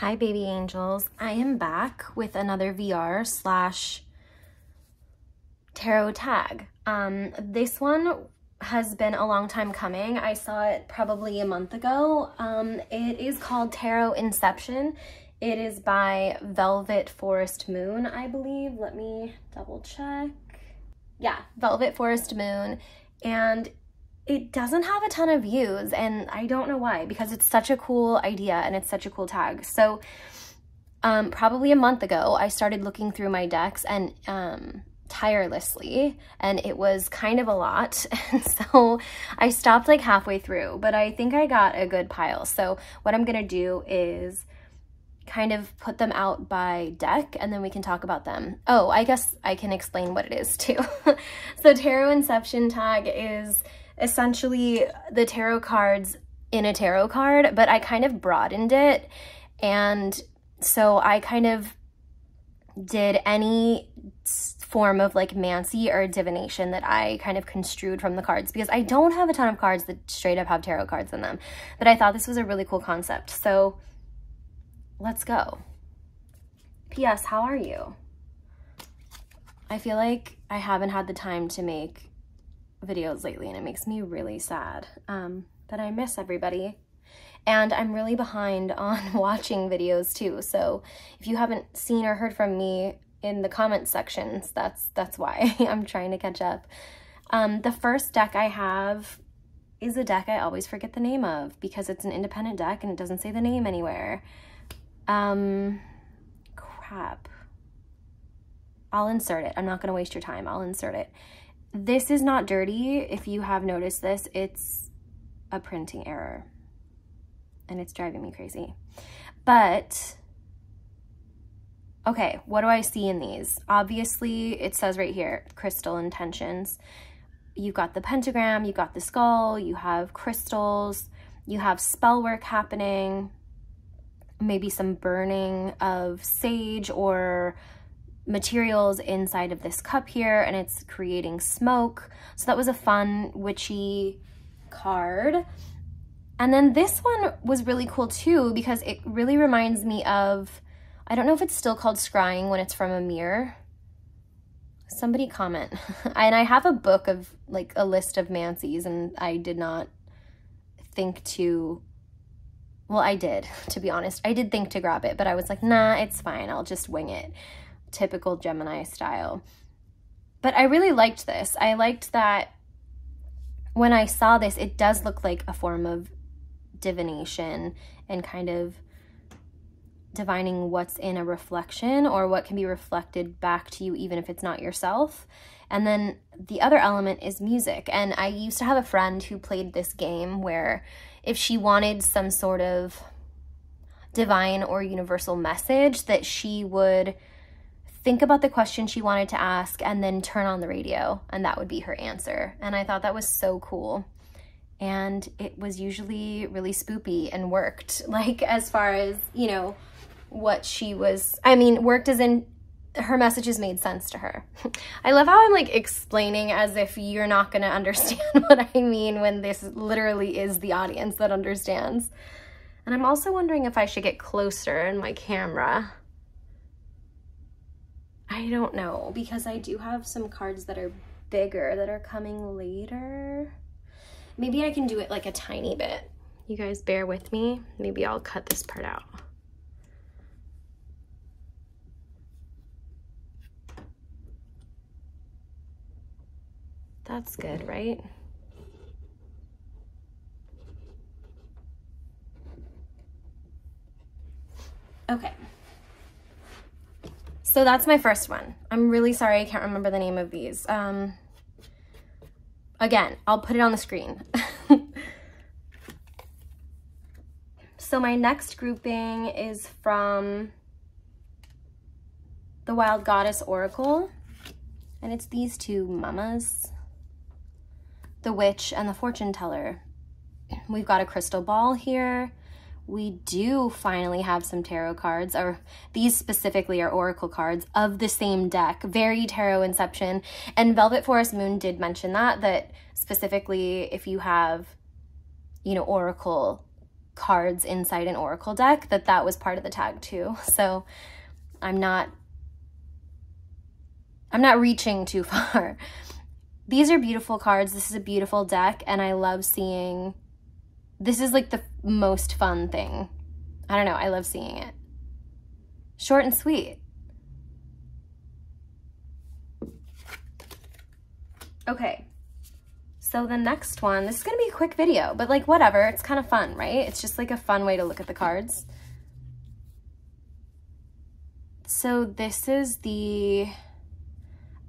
Hi, baby angels. I am back with another VR slash tarot tag. This one has been a long time coming. I saw it probably a month ago. It is called Tarot Inception. It is by Velvet Forest Moon, I believe. Let me double check. Yeah, Velvet Forest Moon. And it doesn't have a ton of views, and I don't know why, because it's such a cool idea and it's such a cool tag. So probably a month ago, I started looking through my decks and tirelessly, and it was kind of a lot. And so I stopped like halfway through, but I think I got a good pile. So what I'm gonna do is kind of put them out by deck, and then we can talk about them. Oh, I guess I can explain what it is too. So Tarot Inception tag is essentially the tarot cards in a tarot card, but I kind of broadened it. And so I kind of did any form of like mancy or divination that I kind of construed from the cards, because I don't have a ton of cards that straight up have tarot cards in them, but I thought this was a really cool concept. So let's go. P.S. How are you? I feel like I haven't had the time to make videos lately, and it makes me really sad, but I miss everybody, and I'm really behind on watching videos too. So if you haven't seen or heard from me in the comment sections, that's why. I'm trying to catch up. The first deck I have is a deck I always forget the name of because it's an independent deck and it doesn't say the name anywhere. Crap. I'll insert it. I'm not gonna waste your time. I'll insert it. This is not dirty. If you have noticed this, it's a printing error and it's driving me crazy. But okay, what do I see in these? Obviously, it says right here, crystal intentions. You've got the pentagram, you've got the skull, you have crystals, you have spell work happening, maybe some burning of sage or materials inside of this cup here, and it's creating smoke. So that was a fun witchy card. And then this one was really cool too, because it really reminds me of, I don't know if it's still called scrying when it's from a mirror. Somebody comment. And I have a book of like a list of mancies, and I did not think to, well, I did, to be honest. I did think to grab it, but I was like, nah, it's fine. I'll just wing it. Typical Gemini style. But I really liked this. I liked that when I saw this, it does look like a form of divination and kind of divining what's in a reflection or what can be reflected back to you even if it's not yourself. And then the other element is music. And I used to have a friend who played this game where if she wanted some sort of divine or universal message, that she would think about the question she wanted to ask and then turn on the radio, and that would be her answer. And I thought that was so cool. And it was usually really spoopy and worked, like as far as, you know, what she was, I mean, worked as in her messages made sense to her. I love how I'm like explaining as if you're not gonna understand what I mean when this literally is the audience that understands. And I'm also wondering if I should get closer in my camera. I don't know, because I do have some cards that are bigger that are coming later. Maybe I can do it like a tiny bit. You guys bear with me. Maybe I'll cut this part out. That's good, right? Okay. So that's my first one. I'm really sorry I can't remember the name of these. Again, I'll put it on the screen. So my next grouping is from the Wild Goddess Oracle, and it's these two mamas, the Witch and the Fortune Teller. We've got a crystal ball here. We do finally have some tarot cards, or these specifically are oracle cards of the same deck, very Tarot Inception. And Velvet Forest Moon did mention that specifically if you have, you know, oracle cards inside an oracle deck, that was part of the tag too. So I'm not reaching too far. These are beautiful cards. This is a beautiful deck, and I love seeing, this is like the most fun thing. I don't know, I love seeing it. Short and sweet. Okay, so the next one, this is gonna be a quick video, but like whatever, it's kind of fun, right? It's just like a fun way to look at the cards. So this is the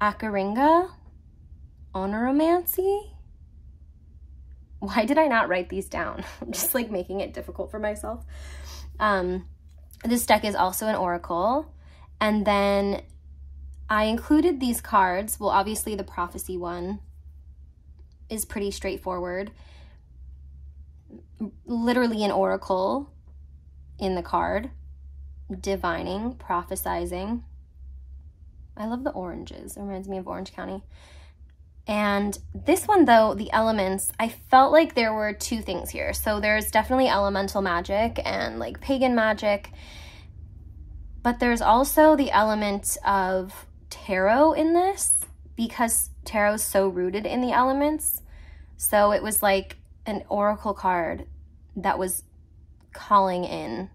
Akaringa Onoromancy. Why did I not write these down? I'm just like making it difficult for myself. This deck is also an oracle. And then I included these cards. Well, obviously the prophecy one is pretty straightforward. Literally an oracle in the card. Divining, prophesizing. I love the oranges. It reminds me of Orange County. And this one, though, the elements, I felt like there were two things here. So there's definitely elemental magic and like pagan magic, but there's also the element of tarot in this, because tarot is so rooted in the elements. So it was like an oracle card that was calling in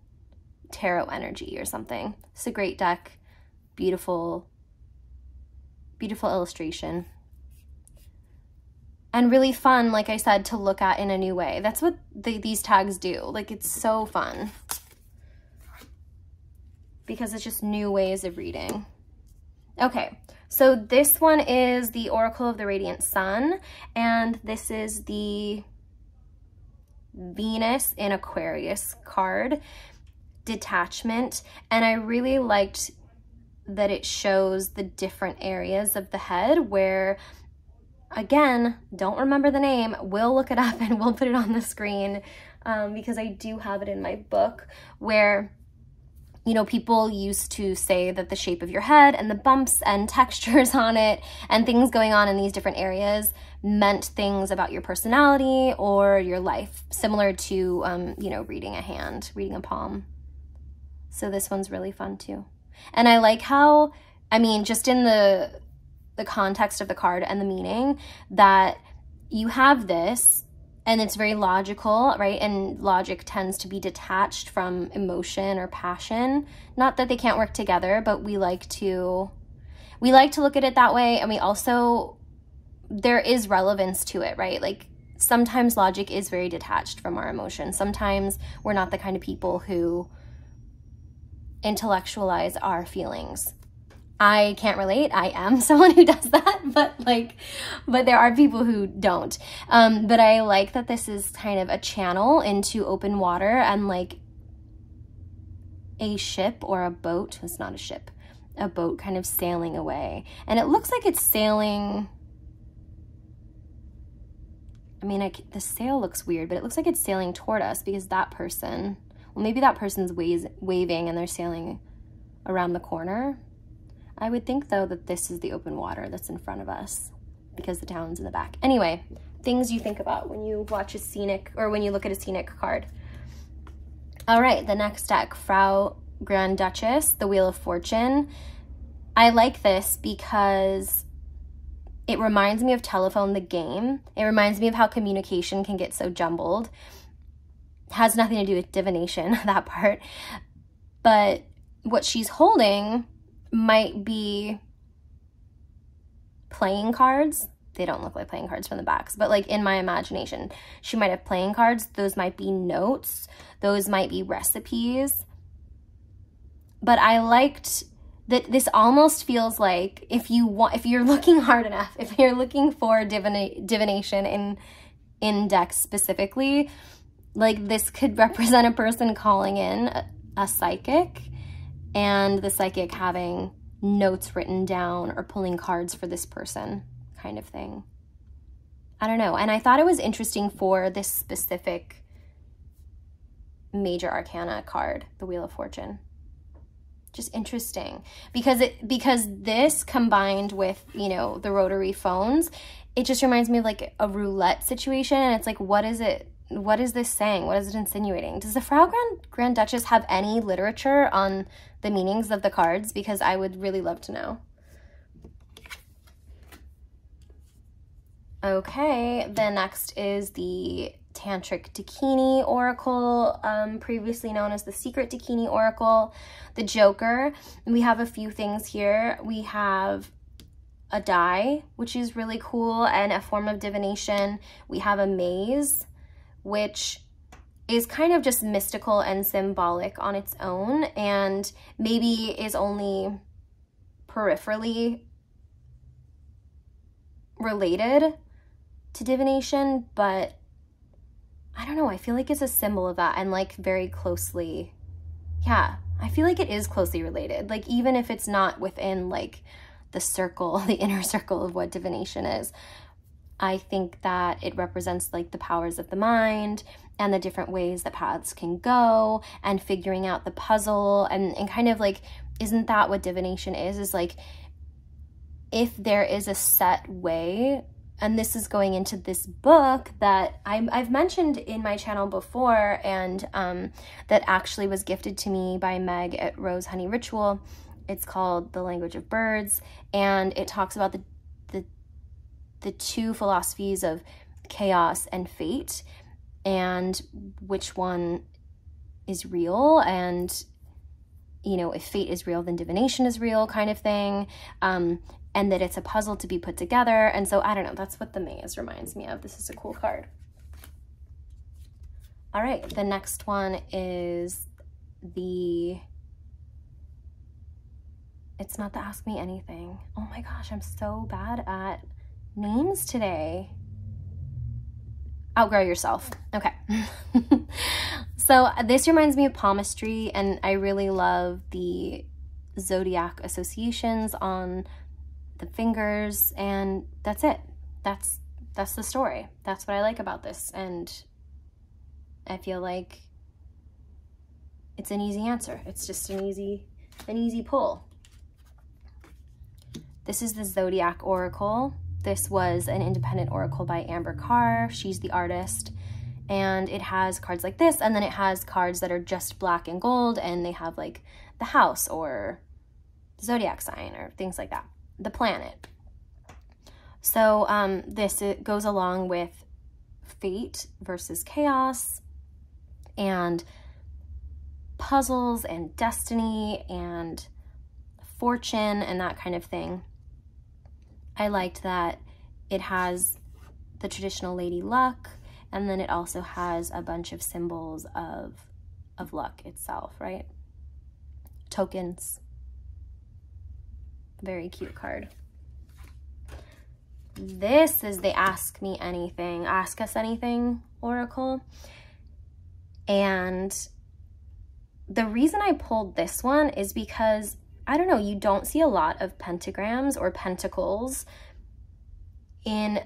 tarot energy or something. It's a great deck. Beautiful, beautiful illustration. And really fun, like I said, to look at in a new way. That's what these tags do. Like, it's so fun. Because it's just new ways of reading. Okay, so this one is the Oracle of the Radiant Sun. And this is the Venus in Aquarius card. Detachment. And I really liked that it shows the different areas of the head where, again, don't remember the name. We'll look it up and we'll put it on the screen because I do have it in my book, where, you know, people used to say that the shape of your head and the bumps and textures on it and things going on in these different areas meant things about your personality or your life, similar to, you know, reading a hand, reading a palm. So this one's really fun too. And I like how, I mean, just in the context of the card and the meaning, that you have this and it's very logical, right? And logic tends to be detached from emotion or passion. Not that they can't work together, but we like to look at it that way. And we also, there is relevance to it, right? Like sometimes logic is very detached from our emotion. Sometimes we're not the kind of people who intellectualize our feelings. I can't relate. I am someone who does that, but there are people who don't. But I like that this is kind of a channel into open water and like a ship or a boat. It's not a ship, a boat kind of sailing away. And it looks like it's sailing. I mean, the sail looks weird, but it looks like it's sailing toward us because that person, well, maybe that person's waving and they're sailing around the corner. I would think, though, that this is the open water that's in front of us because the town's in the back. Anyway, things you think about when you watch a scenic, or when you look at a scenic card. All right, the next deck, Frau Grand Duchess, the Wheel of Fortune. I like this because it reminds me of Telephone the Game. It reminds me of how communication can get so jumbled. It has nothing to do with divination, that part. But what she's holding might be playing cards. They don't look like playing cards from the backs, but like in my imagination, she might have playing cards. Those might be notes. Those might be recipes. But I liked that this almost feels like if you're looking hard enough, if you're looking for divination in decks specifically, like this could represent a person calling in a psychic, and the psychic having notes written down or pulling cards for this person kind of thing. I don't know. And I thought it was interesting for this specific major arcana card, the Wheel of Fortune. Just interesting because this combined with, you know, the rotary phones, it just reminds me of like a roulette situation. And it's like, what is it what is this saying? What is it insinuating? Does the Frau Grand Duchess have any literature on the meanings of the cards? Because I would really love to know. Okay, then next is the Tantric Takini Oracle, previously known as the Secret Takini Oracle, the Joker. We have a few things here. We have a die, which is really cool, and a form of divination. We have a maze, which is kind of just mystical and symbolic on its own, and maybe is only peripherally related to divination, but I don't know, I feel like it's a symbol of that, and like very closely, yeah, I feel like it is closely related. Like even if it's not within like the circle, the inner circle of what divination is, I think that it represents like the powers of the mind and the different ways that paths can go, and figuring out the puzzle, and kind of like, isn't that what divination is like, if there is a set way. And this is going into this book that I've mentioned in my channel before, and that actually was gifted to me by Meg at Rose Honey Ritual. It's called The Language of Birds, and it talks about the two philosophies of chaos and fate, and which one is real, and, you know, if fate is real, then divination is real, kind of thing. And that it's a puzzle to be put together. And so, I don't know, that's what the maze reminds me of. This is a cool card. All right, the next one is the, it's not the Ask Me Anything. Oh my gosh, I'm so bad at names today. Outgrow Yourself. Okay. So this reminds me of palmistry, and I really love the zodiac associations on the fingers, and that's it. That's the story. That's what I like about this, and I feel like it's an easy answer. It's just an easy pull. This is the Zodiac Oracle. This was an independent oracle by Amber Carr. She's the artist, and it has cards like this, and then it has cards that are just black and gold, and they have like the house or zodiac sign or things like that. The planet. So it goes along with fate versus chaos, and puzzles and destiny and fortune and that kind of thing. I liked that it has the traditional Lady Luck, and then it also has a bunch of symbols of luck itself, right? Tokens. Very cute card. This is the Ask Me Anything, Ask Us Anything Oracle. And the reason I pulled this one is because, I don't know, you don't see a lot of pentagrams or pentacles in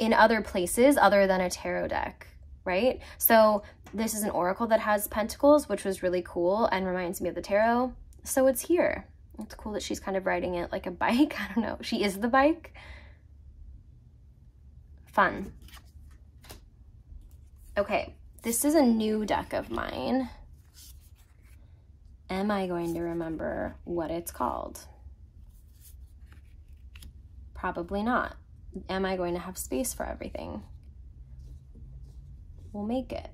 other places other than a tarot deck, right? So this is an oracle that has pentacles, which was really cool and reminds me of the tarot. So it's here. It's cool that she's kind of riding it like a bike. I don't know. She is the bike. Fun. Okay, this is a new deck of mine. Am I going to remember what it's called? Probably not. Am I going to have space for everything? We'll make it.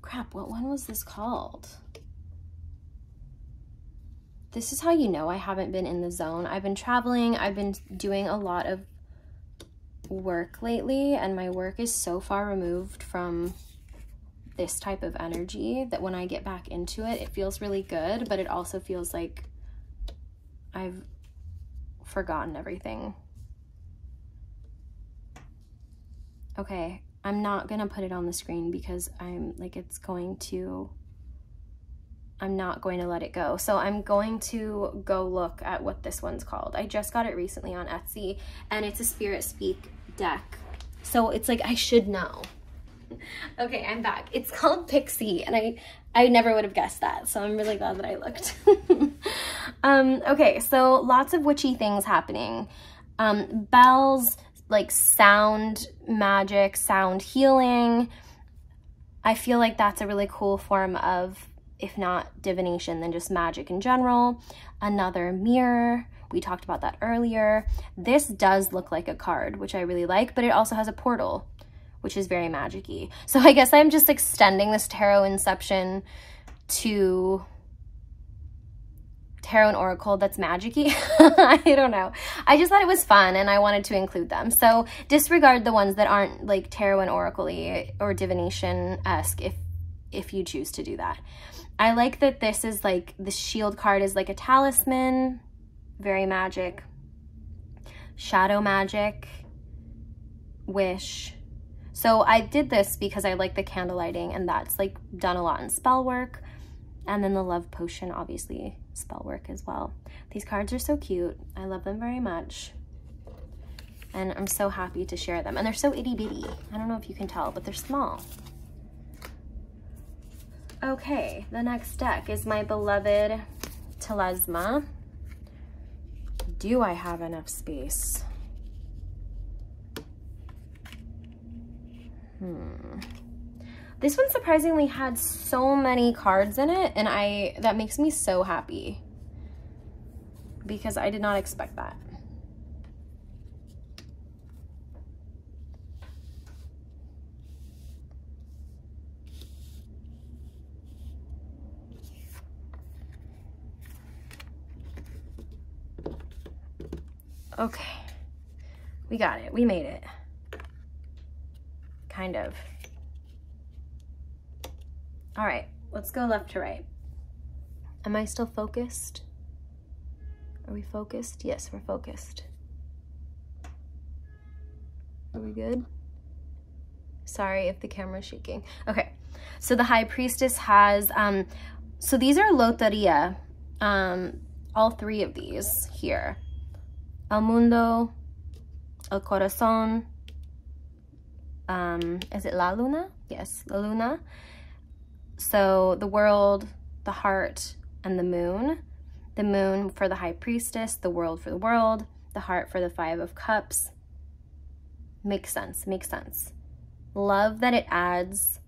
Crap, what one was this called? This is how you know I haven't been in the zone. I've been traveling. I've been doing a lot of work lately, and my work is so far removed from this type of energy that when I get back into it, it feels really good, but it also feels like I've forgotten everything. Okay, I'm not gonna put it on the screen because I'm not going to let it go. So I'm going to go look at what this one's called. I just got it recently on Etsy, and it's a Spirit Speak deck. So it's like, I should know. Okay, I'm back. It's called Pixie, and I never would have guessed that. So I'm really glad that I looked. Okay, so lots of witchy things happening. Bells, like sound magic, sound healing. I feel like that's a really cool form of, if not divination, then just magic in general. Another mirror. We talked about that earlier. This does look like a card, which I really like, but it also has a portal, which is very magic-y. So I guess I'm just extending this tarot inception to tarot and oracle that's magic-y. I don't know. I just thought it was fun and I wanted to include them. So disregard the ones that aren't like tarot and oracle-y or divination-esque if you choose to do that. I like that this is like, the shield card is like a talisman, very magic. Shadow magic, wish. So I did this because I like the candle lighting, and that's like done a lot in spell work. And then the love potion, obviously spell work as well. These cards are so cute. I love them very much. And I'm so happy to share them. And they're so itty bitty. I don't know if you can tell, but they're small. Okay, the next deck is my beloved Telesma. Do I have enough space? This one surprisingly had so many cards in it, and that makes me so happy because I did not expect that. Okay, we got it. We made it. Kind of. All right, let's go left to right. Am I still focused? Are we focused? Yes, we're focused. Are we good? Sorry if the camera's shaking. Okay, so the High Priestess has, so these are Loteria, all three of these here. El Mundo, El Corazón, is it La Luna? Yes, La Luna. So the world, the heart, and the moon. The moon for the High Priestess, the world for the world, the heart for the Five of Cups. Makes sense, makes sense. Love that it adds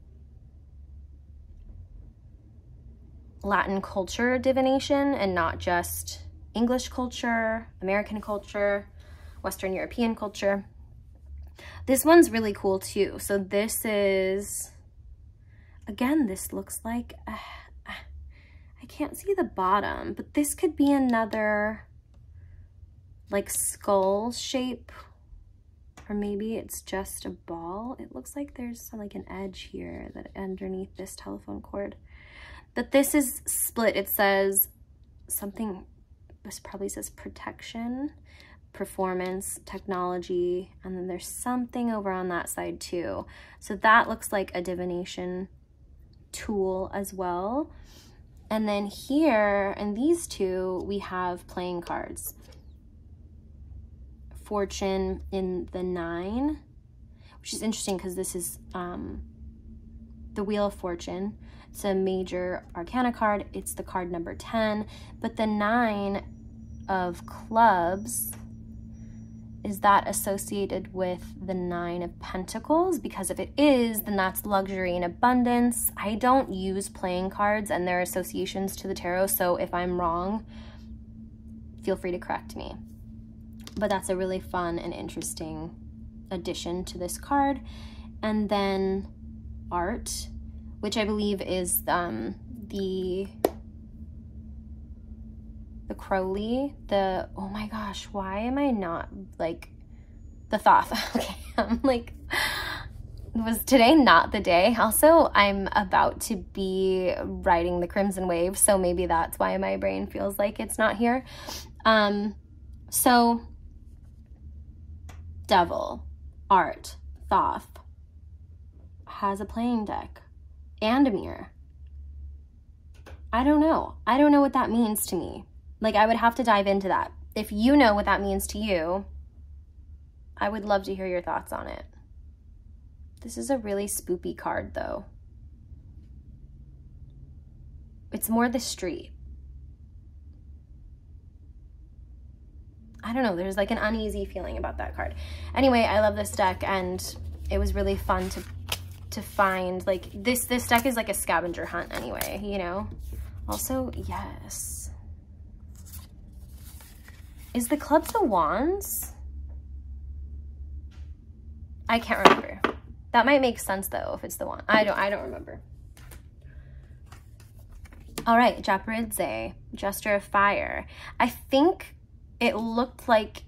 Latin culture divination and not just English culture, American culture, Western European culture. This one's really cool too. So this is, again, this looks like, I can't see the bottom, but this could be another like skull shape, or maybe it's just a ball. It looks like there's like an edge here that underneath this telephone cord. But this is split. It says something, this probably says protection, performance, technology, and then there's something over on that side too. So that looks like a divination tool as well. And then here in these two, we have playing cards. Fortune in the 9, which is interesting because this is the Wheel of Fortune. It's a major arcana card. It's the card number 10, but the 9 of clubs, is that associated with the 9 of Pentacles? Because if it is, then that's luxury and abundance. I don't use playing cards and their associations to the tarot, so if I'm wrong, feel free to correct me. But that's a really fun and interesting addition to this card. And then art, which I believe is the Crowley, oh my gosh, why am I not like the Thoth? Okay, I'm like, was today not the day? Also, I'm about to be writing the Crimson Wave, so maybe that's why my brain feels like it's not here. So Devil, art, Thoth has a playing deck and a mirror. I don't know. I don't know what that means to me. Like, I would have to dive into that. If you know what that means to you, I would love to hear your thoughts on it. This is a really spoopy card, though. It's more the street. I don't know, there's like an uneasy feeling about that card. Anyway, I love this deck, and it was really fun to find, like, this deck is like a scavenger hunt anyway, you know? Also, yes. Is the clubs the wands? I can't remember. That might make sense though if it's the wand. I don't remember. All right, Japaridze, Gesture of Fire. I think it looked like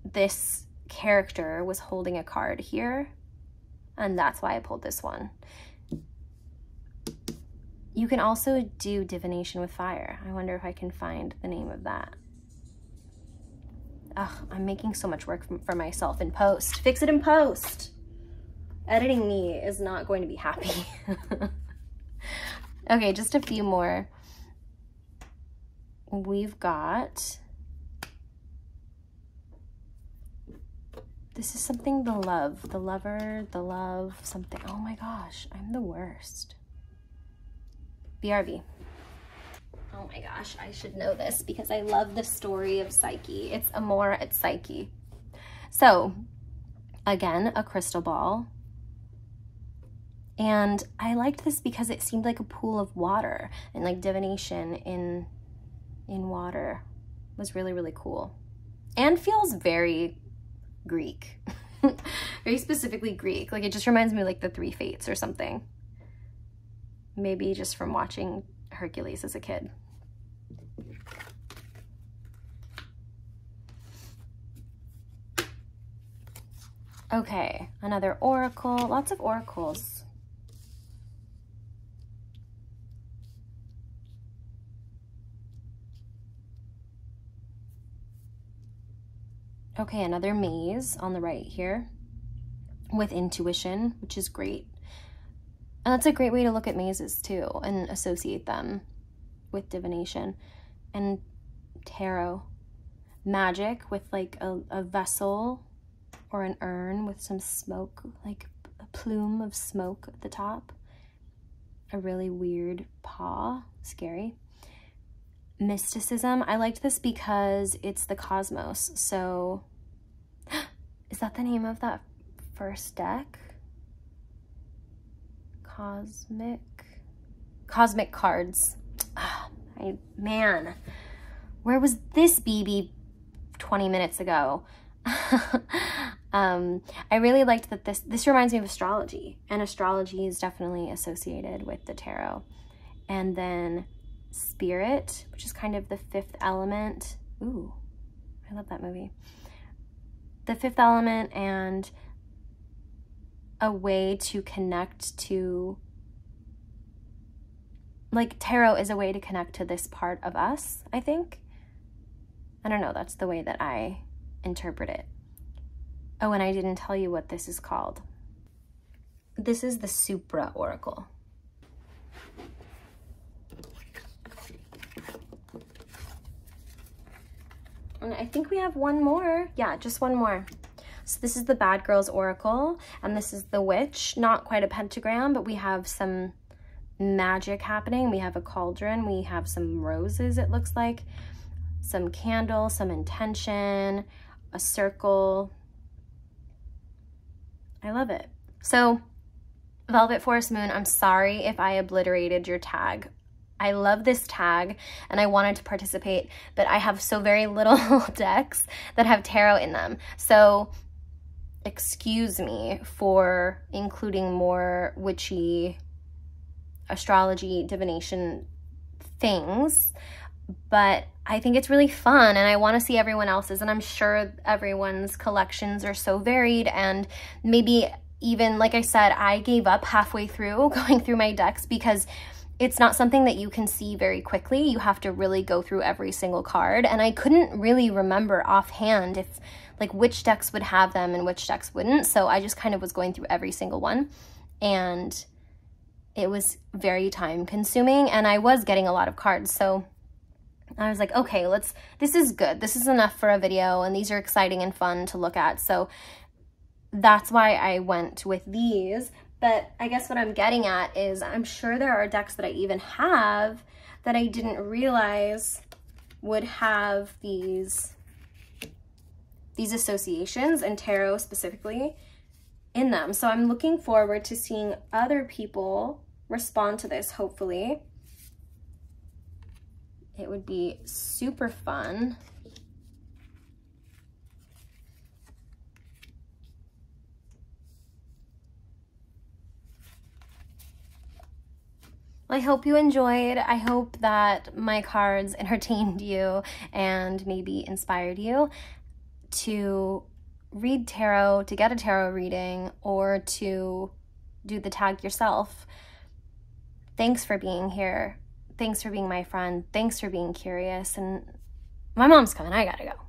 this character was holding a card here, and that's why I pulled this one. You can also do Divination with Fire. I wonder if I can find the name of that. Ugh, I'm making so much work for myself in post. Fix it in post. Editing me is not going to be happy. Okay, just a few more. We've got, this is something, the love, the lover, the love, something. Oh my gosh, I'm the worst. BRB. Oh my gosh, I should know this because I love the story of Psyche. It's Amor at Psyche. So, again, a crystal ball. And I liked this because it seemed like a pool of water, and like divination in water was really, really cool. And feels very Greek. Very specifically Greek. Like, it just reminds me of like the Three Fates or something. Maybe just from watching Hercules as a kid. Okay, another oracle. Lots of oracles. Okay, another maze on the right here with intuition, which is great. And that's a great way to look at mazes too and associate them with divination. And tarot. Magic with like a vessel or an urn with some smoke, like a plume of smoke at the top. A really weird paw, scary. Mysticism, I liked this because it's the cosmos. So, is that the name of that first deck? Cosmic cards. Man, where was this BB 20 minutes ago? I really liked that this reminds me of astrology, and astrology is definitely associated with the tarot. And then Spirit, which is kind of the fifth element. Ooh, I love that movie. The fifth element, and a way to connect to, like, tarot is a way to connect to this part of us, I think. I don't know, that's the way that I interpret it. Oh, and I didn't tell you what this is called. This is the Supra Oracle. And I think we have one more. Yeah, just one more. So this is the Bad Girls Oracle, and this is the Witch. Not quite a pentagram, but we have some magic happening. We have a cauldron. We have some roses, it looks like. Some candles, some intention, a circle. I love it. So, Velvet Forest Moon, I'm sorry if I obliterated your tag. I love this tag and I wanted to participate, but I have so very little decks that have tarot in them. So excuse me for including more witchy astrology, divination things, but I think it's really fun and I want to see everyone else's, and I'm sure everyone's collections are so varied, and maybe even, like I said, I gave up halfway through going through my decks because it's not something that you can see very quickly. You have to really go through every single card. And I couldn't really remember offhand if, like, which decks would have them and which decks wouldn't. So I just kind of was going through every single one. And it was very time consuming, and I was getting a lot of cards. So I was like, okay, this is good. This is enough for a video, and these are exciting and fun to look at. So that's why I went with these. But I guess what I'm getting at is I'm sure there are decks that I even have that I didn't realize would have these these associations and tarot specifically in them. So I'm looking forward to seeing other people respond to this, hopefully. It would be super fun. I hope you enjoyed. I hope that my cards entertained you and maybe inspired you to read tarot, to get a tarot reading, or to do the tag yourself. Thanks for being here. Thanks for being my friend. Thanks for being curious. And my mom's coming. I gotta go.